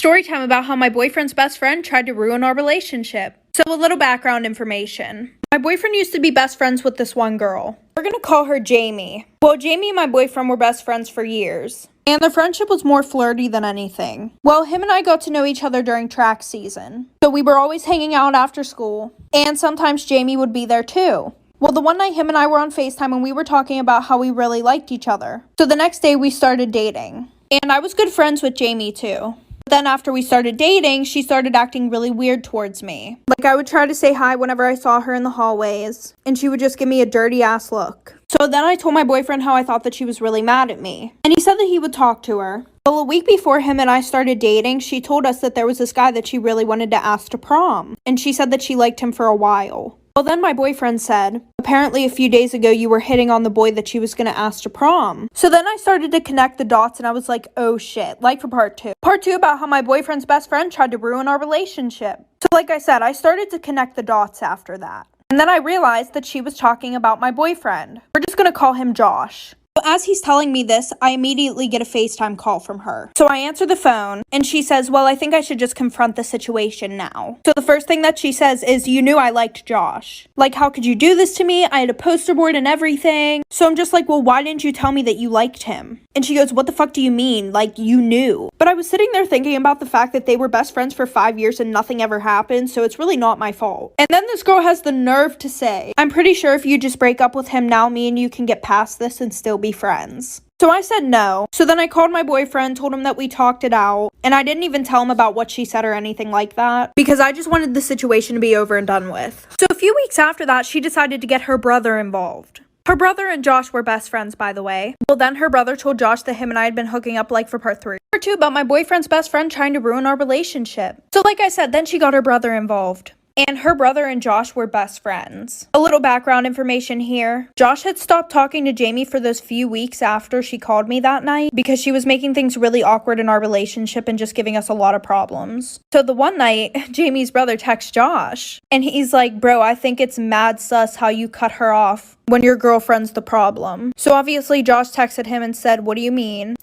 Story time about how my boyfriend's best friend tried to ruin our relationship. So a little background information. My boyfriend used to be best friends with this one girl. We're gonna call her Jamie. Well, Jamie and my boyfriend were best friends for years, and their friendship was more flirty than anything. Well, him and I got to know each other during track season. So we were always hanging out after school, and sometimes Jamie would be there too. Well, the one night him and I were on FaceTime and we were talking about how we really liked each other. So the next day we started dating. And I was good friends with Jamie too. Then after we started dating, she started acting really weird towards me. Like, I would try to say hi whenever I saw her in the hallways, and she would just give me a dirty ass look. So then I told my boyfriend how I thought that she was really mad at me, and he said that he would talk to her. Well, a week before him and I started dating, she told us that there was this guy that she really wanted to ask to prom, and she said that she liked him for a while. Well, then my boyfriend said, apparently a few days ago you were hitting on the boy that she was going to ask to prom. So then I started to connect the dots and I was like, oh shit, like for part two. Part two about how my boyfriend's best friend tried to ruin our relationship. So like I said, I started to connect the dots after that. And then I realized that she was talking about my boyfriend. We're just going to call him Josh. So as he's telling me this, I immediately get a FaceTime call from her. So I answer the phone, and she says, well, I think I should just confront the situation now. So the first thing that she says is, you knew I liked Josh. Like, how could you do this to me? I had a poster board and everything. So I'm just like, well, why didn't you tell me that you liked him? And she goes, what the fuck do you mean? Like, you knew. But I was sitting there thinking about the fact that they were best friends for 5 years and nothing ever happened, so it's really not my fault. And then this girl has the nerve to say, I'm pretty sure if you just break up with him now, me and you can get past this and still be friends. So I said no. So then I called my boyfriend, told him that we talked it out, and I didn't even tell him about what she said or anything like that, because I just wanted the situation to be over and done with. So a few weeks after that, she decided to get her brother involved. Her brother and Josh were best friends, by the way. Well, then her brother told Josh that him and I had been hooking up like for part 3. Part 2 about my boyfriend's best friend trying to ruin our relationship. So like I said, then she got her brother involved. And her brother and Josh were best friends. A little background information here. Josh had stopped talking to Jamie for those few weeks after she called me that night because she was making things really awkward in our relationship and just giving us a lot of problems. So the one night, Jamie's brother texts Josh and he's like, bro, I think it's mad sus how you cut her off when your girlfriend's the problem. So obviously Josh texted him and said, what do you mean?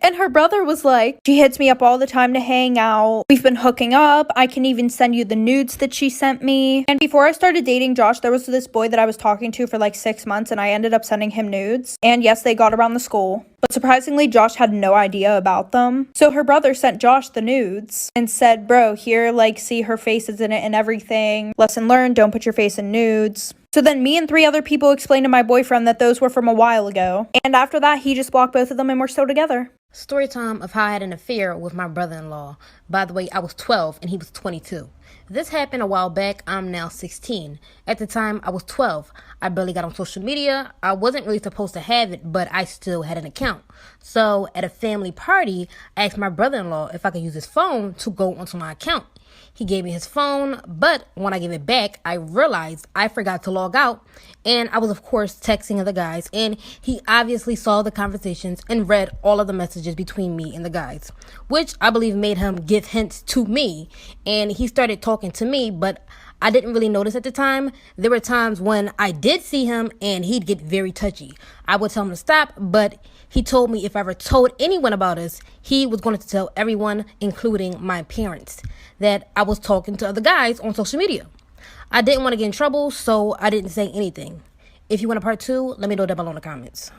And her brother was like, she hits me up all the time to hang out. We've been hooking up. I can even send you the nudes that she sent me. And before I started dating Josh, there was this boy that I was talking to for like 6 months and I ended up sending him nudes. And yes, they got around the school. But surprisingly, Josh had no idea about them. So her brother sent Josh the nudes and said, bro, here, like, see her face is in it and everything. Lesson learned, don't put your face in nudes. So then me and 3 other people explained to my boyfriend that those were from a while ago. And after that, he just blocked both of them and we're still together. Story time of how I had an affair with my brother-in-law. By the way, I was 12 and he was 22. This happened a while back. I'm now 16. At the time, I was 12. I barely got on social media. I wasn't really supposed to have it, but I still had an account. So at a family party, I asked my brother-in-law if I could use his phone to go onto my account. He gave me his phone, but when I gave it back, I realized I forgot to log out. And I was, of course, texting other guys. And he obviously saw the conversations and read all of the messages between me and the guys, which I believe made him give hints to me. And he started talking to me, but I didn't really notice at the time. There were times when I did see him and he'd get very touchy. I would tell him to stop, but he told me if I ever told anyone about us, he was going to tell everyone, including my parents, that I was talking to other guys on social media. I didn't want to get in trouble, so I didn't say anything. If you want a part 2, let me know down below in the comments.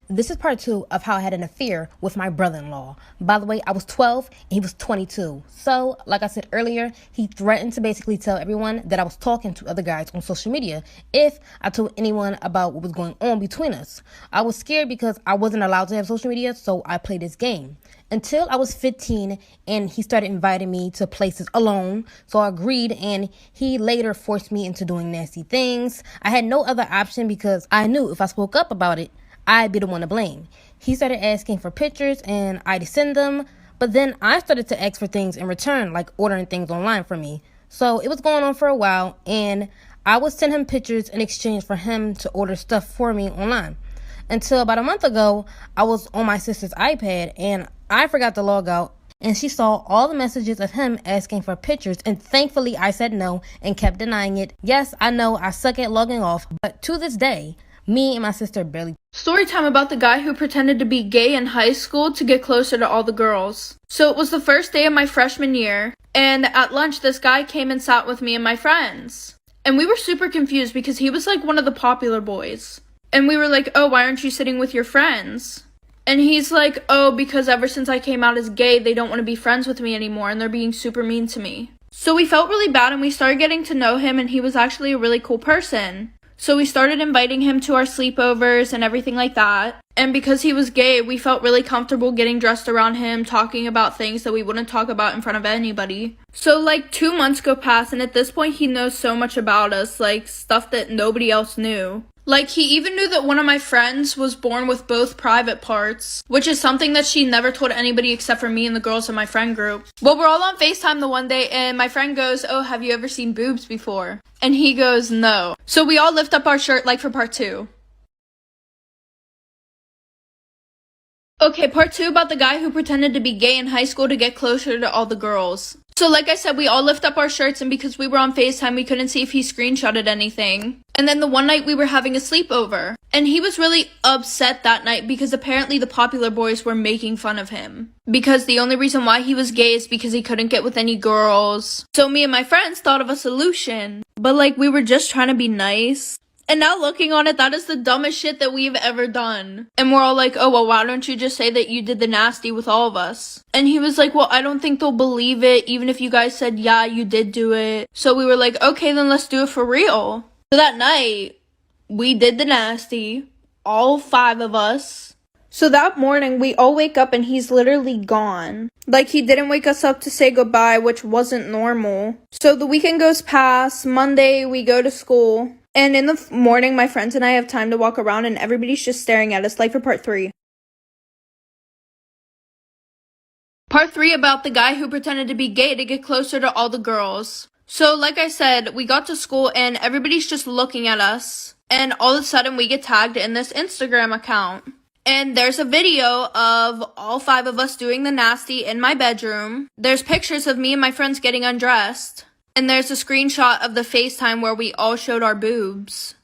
This is part 2 of how I had an affair with my brother-in-law. By the way, I was 12 and he was 22. So, like I said earlier, he threatened to basically tell everyone that I was talking to other guys on social media if I told anyone about what was going on between us. I was scared because I wasn't allowed to have social media, so I played this game. Until I was 15 and he started inviting me to places alone. So I agreed and he later forced me into doing nasty things. I had no other option because I knew if I spoke up about it, I'd be the one to blame. He started asking for pictures and I'd send them, but then I started to ask for things in return, like ordering things online for me. So it was going on for a while and I would send him pictures in exchange for him to order stuff for me online. Until about a month ago, I was on my sister's iPad and I forgot to log out and she saw all the messages of him asking for pictures, and thankfully I said no and kept denying it. Yes, I know I suck at logging off, but to this day, Me and my sister barely. Story time about the guy who pretended to be gay in high school to get closer to all the girls. So it was the first day of my freshman year, and at lunch this guy came and sat with me and my friends. And we were super confused because he was like one of the popular boys. And we were like, oh, why aren't you sitting with your friends? And he's like, oh, because ever since I came out as gay, they don't want to be friends with me anymore and they're being super mean to me. So we felt really bad and we started getting to know him, and he was actually a really cool person. So we started inviting him to our sleepovers and everything like that. And because he was gay, we felt really comfortable getting dressed around him, talking about things that we wouldn't talk about in front of anybody. So like 2 months go past, and at this point he knows so much about us, like stuff that nobody else knew. Like, he even knew that one of my friends was born with both private parts, which is something that she never told anybody except for me and the girls in my friend group. Well, we're all on FaceTime the one day, and my friend goes, oh, have you ever seen boobs before? And he goes, no. So we all lift up our shirt like for part 2. Okay, part 2 about the guy who pretended to be gay in high school to get closer to all the girls. So like I said, we all lift up our shirts, and because we were on FaceTime, we couldn't see if he screenshotted anything. And then the one night we were having a sleepover, and he was really upset that night because apparently the popular boys were making fun of him. Because the only reason why he was gay is because he couldn't get with any girls. So me and my friends thought of a solution, but like we were just trying to be nice. And now looking on it, that is the dumbest shit that we've ever done. And we're all like, oh, well, why don't you just say that you did the nasty with all of us? And he was like, well, I don't think they'll believe it, even if you guys said, yeah, you did do it. So we were like, okay, then let's do it for real. So that night, we did the nasty, all 5 of us. So that morning, we all wake up and he's literally gone. Like, he didn't wake us up to say goodbye, which wasn't normal. So the weekend goes past. Monday, we go to school. And in the morning, my friends and I have time to walk around, and everybody's just staring at us, like for part 3. Part 3 about the guy who pretended to be gay to get closer to all the girls. So like I said, we got to school and everybody's just looking at us. And all of a sudden, we get tagged in this Instagram account. And there's a video of all 5 of us doing the nasty in my bedroom. There's pictures of me and my friends getting undressed. And there's a screenshot of the FaceTime where we all showed our boobs.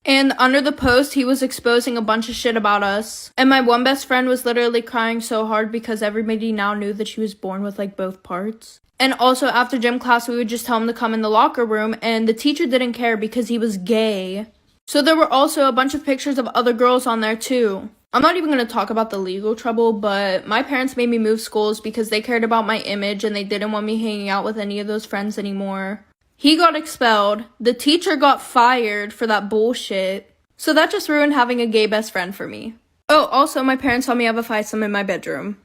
And under the post, he was exposing a bunch of shit about us. And my one best friend was literally crying so hard because everybody now knew that she was born with like both parts. And also after gym class, we would just tell him to come in the locker room, and the teacher didn't care because he was gay. So there were also a bunch of pictures of other girls on there too. I'm not even going to talk about the legal trouble, but my parents made me move schools because they cared about my image and they didn't want me hanging out with any of those friends anymore. He got expelled. The teacher got fired for that bullshit. So that just ruined having a gay best friend for me. Oh, also my parents saw me have a threesome in my bedroom.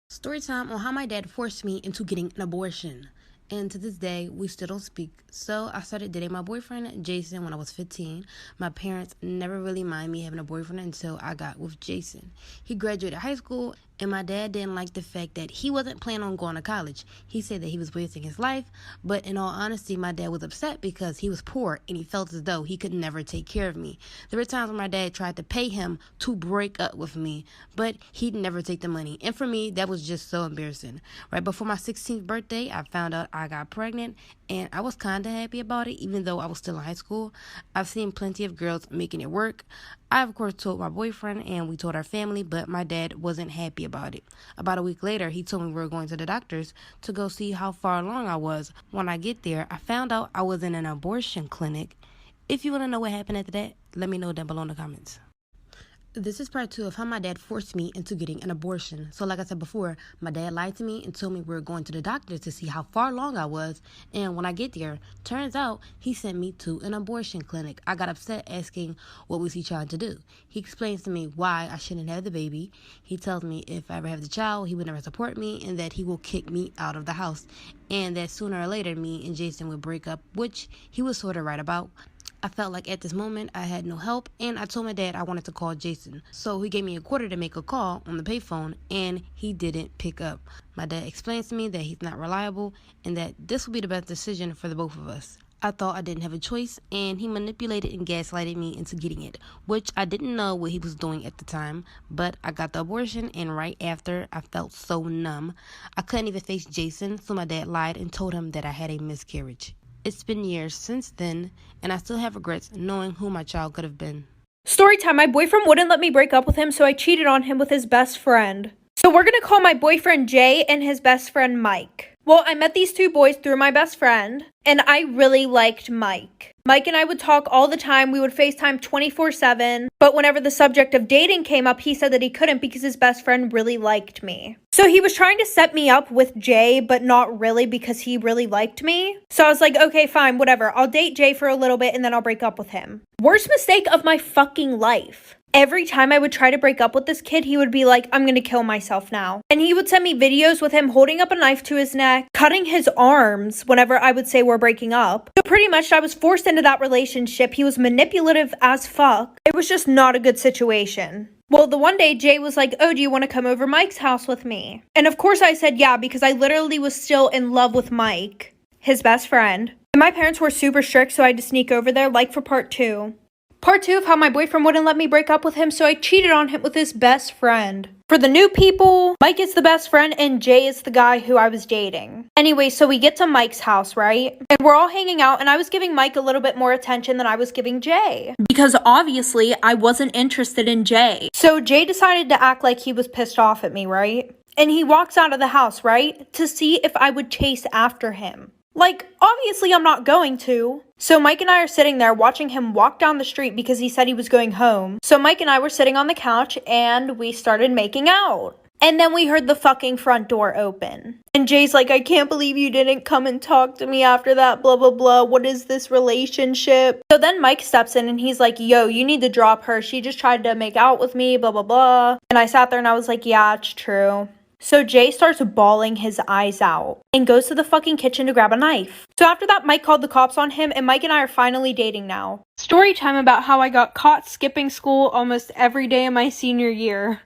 Story time on how my dad forced me into getting an abortion. And to this day, we still don't speak. So I started dating my boyfriend, Jason, when I was 15. My parents never really minded me having a boyfriend until I got with Jason. He graduated high school, and my dad didn't like the fact that he wasn't planning on going to college. He said that he was wasting his life, but in all honesty, my dad was upset because he was poor, and he felt as though he could never take care of me. There were times when my dad tried to pay him to break up with me, but he'd never take the money. And for me, that was just so embarrassing. Right before my 16th birthday, I found out I got pregnant, and I was kind of happy about it, even though I was still in high school. I've seen plenty of girls making it work. I, of course, told my boyfriend, and we told our family, but my dad wasn't happy about it. About a week later, he told me we were going to the doctor's to go see how far along I was. When I get there, I found out I was in an abortion clinic. If you want to know what happened after that, let me know down below in the comments. This is part 2 of how my dad forced me into getting an abortion. So like I said before, my dad lied to me and told me we were going to the doctor to see how far along I was. And when I get there, turns out he sent me to an abortion clinic. I got upset asking what was he trying to do. He explains to me why I shouldn't have the baby. He tells me if I ever have the child, he would never support me and that he will kick me out of the house. And that sooner or later, me and Jason would break up, which he was sort of right about. I felt like at this moment I had no help, and I told my dad I wanted to call Jason. So he gave me a quarter to make a call on the payphone, and he didn't pick up. My dad explains to me that he's not reliable and that this will be the best decision for the both of us. I thought I didn't have a choice, and he manipulated and gaslighted me into getting it, which I didn't know what he was doing at the time, but I got the abortion, and right after, I felt so numb. I couldn't even face Jason, so my dad lied and told him that I had a miscarriage. It's been years since then, and I still have regrets knowing who my child could have been. Story time. My boyfriend wouldn't let me break up with him, so I cheated on him with his best friend. So we're gonna call my boyfriend Jay and his best friend Mike. Well, I met these two boys through my best friend, and I really liked Mike. Mike and I would talk all the time. We would FaceTime 24/7, but whenever the subject of dating came up, he said that he couldn't because his best friend really liked me. So he was trying to set me up with Jay, but not really because he really liked me. So I was like, okay, fine, whatever. I'll date Jay for a little bit and then I'll break up with him. Worst mistake of my fucking life. Every time I would try to break up with this kid, he would be like, I'm gonna kill myself now. And he would send me videos with him holding up a knife to his neck, cutting his arms whenever I would say we're breaking up. So pretty much I was forced into that relationship. He was manipulative as fuck. It was just not a good situation. Well, the one day Jay was like, oh, do you want to come over Mike's house with me? And of course I said yeah, because I literally was still in love with Mike, his best friend. And my parents were super strict, so I had to sneak over there, like for part 2. Part 2 of how my boyfriend wouldn't let me break up with him, so I cheated on him with his best friend. For the new people, Mike is the best friend and Jay is the guy who I was dating. Anyway, so we get to Mike's house, right? And we're all hanging out and I was giving Mike a little bit more attention than I was giving Jay. Because obviously I wasn't interested in Jay. So Jay decided to act like he was pissed off at me, right? And he walks out of the house, right? To see if I would chase after him. Like, obviously I'm not going to. So Mike and I are sitting there watching him walk down the street because he said he was going home. So Mike and I were sitting on the couch and we started making out. And then we heard the fucking front door open. And Jay's like, I can't believe you didn't come and talk to me after that, blah, blah, blah. What is this relationship? So then Mike steps in and he's like, yo, you need to drop her. She just tried to make out with me, blah, blah, blah. And I sat there and I was like, yeah, it's true. So Jay starts bawling his eyes out and goes to the fucking kitchen to grab a knife. So after that, Mike called the cops on him and Mike and I are finally dating now. Story time about how I got caught skipping school almost every day of my senior year.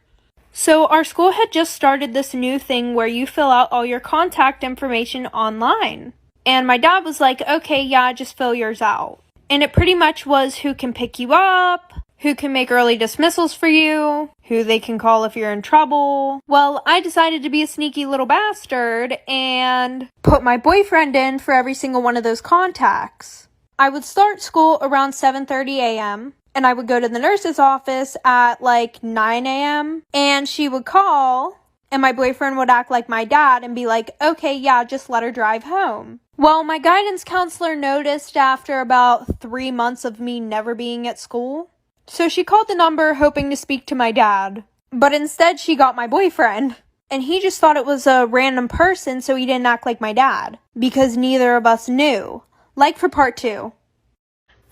So our school had just started this new thing where you fill out all your contact information online. And my dad was like, okay, yeah, just fill yours out. And it pretty much was who can pick you up, who can make early dismissals for you, who they can call if you're in trouble. Well, I decided to be a sneaky little bastard and put my boyfriend in for every single one of those contacts. I would start school around 7:30 a.m. and I would go to the nurse's office at like 9 a.m. and she would call and my boyfriend would act like my dad and be like, okay, yeah, just let her drive home. Well, my guidance counselor noticed after about 3 months of me never being at school. So she called the number hoping to speak to my dad, but instead she got my boyfriend. And he just thought it was a random person, so he didn't act like my dad, because neither of us knew. Like for part 2.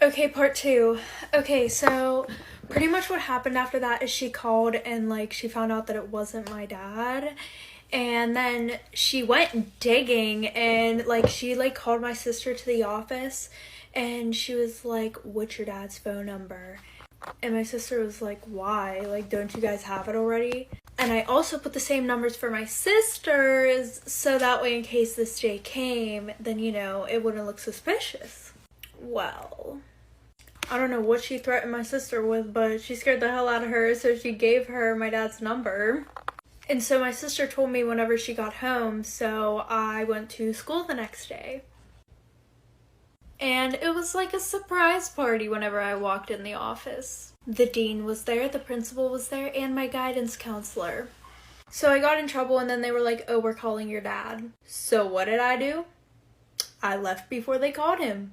Okay, part 2. Okay, so pretty much what happened after that is she called and like she found out that it wasn't my dad. And then she went digging and like she like called my sister to the office and she was like, what's your dad's phone number? And my sister was like, why? Like, don't you guys have it already? And I also put the same numbers for my sisters, so that way in case this Jay came, then, you know, it wouldn't look suspicious. Well, I don't know what she threatened my sister with, but she scared the hell out of her, so she gave her my dad's number. And so my sister told me whenever she got home, so I went to school the next day. And it was like a surprise party whenever I walked in the office. The dean was there, the principal was there, and my guidance counselor. So I got in trouble and then they were like, oh, we're calling your dad. So what did I do? I left before they called him.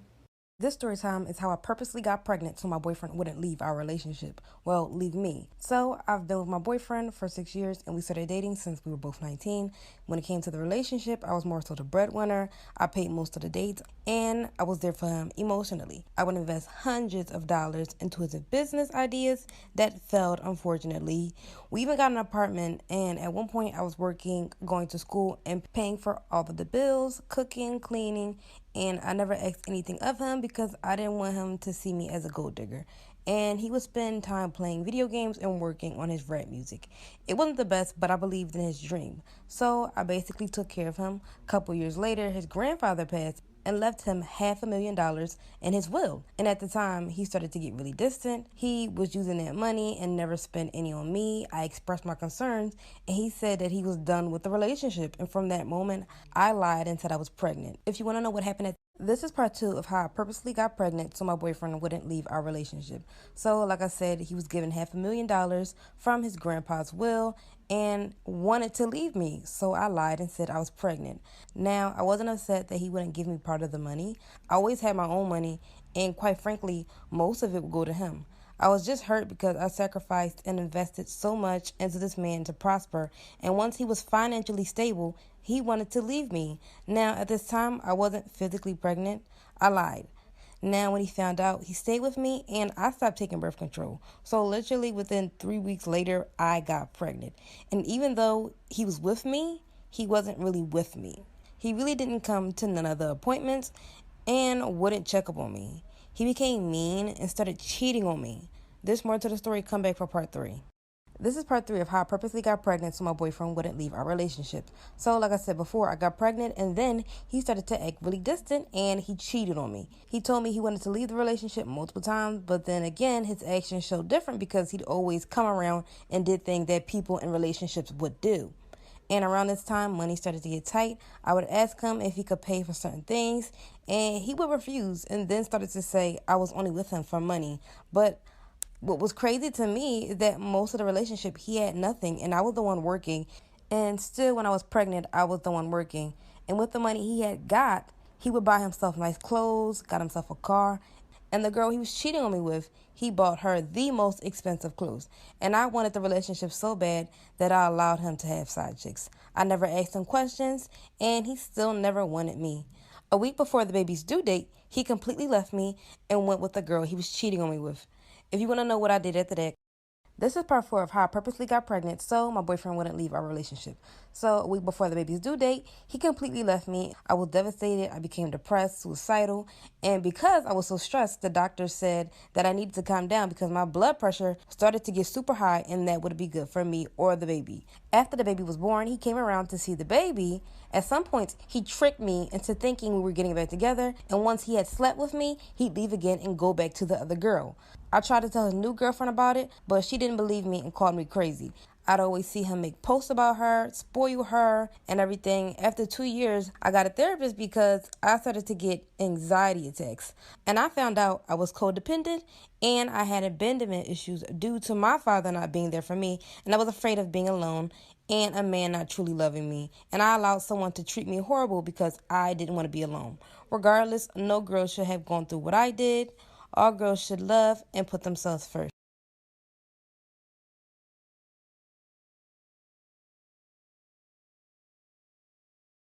This story time is how I purposely got pregnant so my boyfriend wouldn't leave our relationship. Well, leave me. So I've been with my boyfriend for 6 years and we started dating since we were both 19. When it came to the relationship, I was more so the breadwinner. I paid most of the dates and I was there for him emotionally. I would invest hundreds of dollars into his business ideas that failed, unfortunately. We even got an apartment and at one point I was working, going to school and paying for all of the bills, cooking, cleaning, and I never asked anything of him because I didn't want him to see me as a gold digger. And he would spend time playing video games and working on his rap music. It wasn't the best, but I believed in his dream. So I basically took care of him. A couple years later, his grandfather passed and left him $500,000 in his will. And at the time, he started to get really distant. He was using that money and never spent any on me. I expressed my concerns, and he said that he was done with the relationship. And from that moment, I lied and said I was pregnant. If you want to know what happened This is part 2 of how I purposely got pregnant so my boyfriend wouldn't leave our relationship. So, like I said, he was given $500,000 from his grandpa's will and wanted to leave me. So I lied and said I was pregnant. Now, I wasn't upset that he wouldn't give me part of the money. I always had my own money, and quite frankly, most of it would go to him. I was just hurt because I sacrificed and invested so much into this man to prosper, and once he was financially stable, he wanted to leave me. Now, at this time, I wasn't physically pregnant. I lied. Now, when he found out, he stayed with me, and I stopped taking birth control. So literally within 3 weeks later, I got pregnant. And even though he was with me, he wasn't really with me. He really didn't come to none of the appointments and wouldn't check up on me. He became mean and started cheating on me. There's more to the story. Come back for part 3. This is part 3 of how I purposely got pregnant so my boyfriend wouldn't leave our relationship. So, like I said before, I got pregnant and then he started to act really distant and he cheated on me. He told me he wanted to leave the relationship multiple times, but then again, his actions showed different because he'd always come around and did things that people in relationships would do. And around this time, money started to get tight. I would ask him if he could pay for certain things, and he would refuse and then started to say I was only with him for money. But what was crazy to me is that most of the relationship, he had nothing, and I was the one working. And still, when I was pregnant, I was the one working. And with the money he had got, he would buy himself nice clothes, got himself a car. And the girl he was cheating on me with, he bought her the most expensive clothes. And I wanted the relationship so bad that I allowed him to have side chicks. I never asked him questions, and he still never wanted me. A week before the baby's due date, he completely left me and went with the girl he was cheating on me with. If you want to know what I did after that, this is part 4 of how I purposely got pregnant so my boyfriend wouldn't leave our relationship. So a week before the baby's due date, he completely left me. I was devastated. I became depressed, suicidal. And because I was so stressed, the doctor said that I needed to calm down because my blood pressure started to get super high and that would be good for me or the baby. After the baby was born, he came around to see the baby. At some points, he tricked me into thinking we were getting back together. And once he had slept with me, he'd leave again and go back to the other girl. I tried to tell his new girlfriend about it, but she didn't believe me and called me crazy. I'd always see him make posts about her, spoil her, and everything. After 2 years, I got a therapist because I started to get anxiety attacks. And I found out I was codependent and I had abandonment issues due to my father not being there for me. And I was afraid of being alone and a man not truly loving me. And I allowed someone to treat me horrible because I didn't want to be alone. Regardless, no girl should have gone through what I did. All girls should love and put themselves first.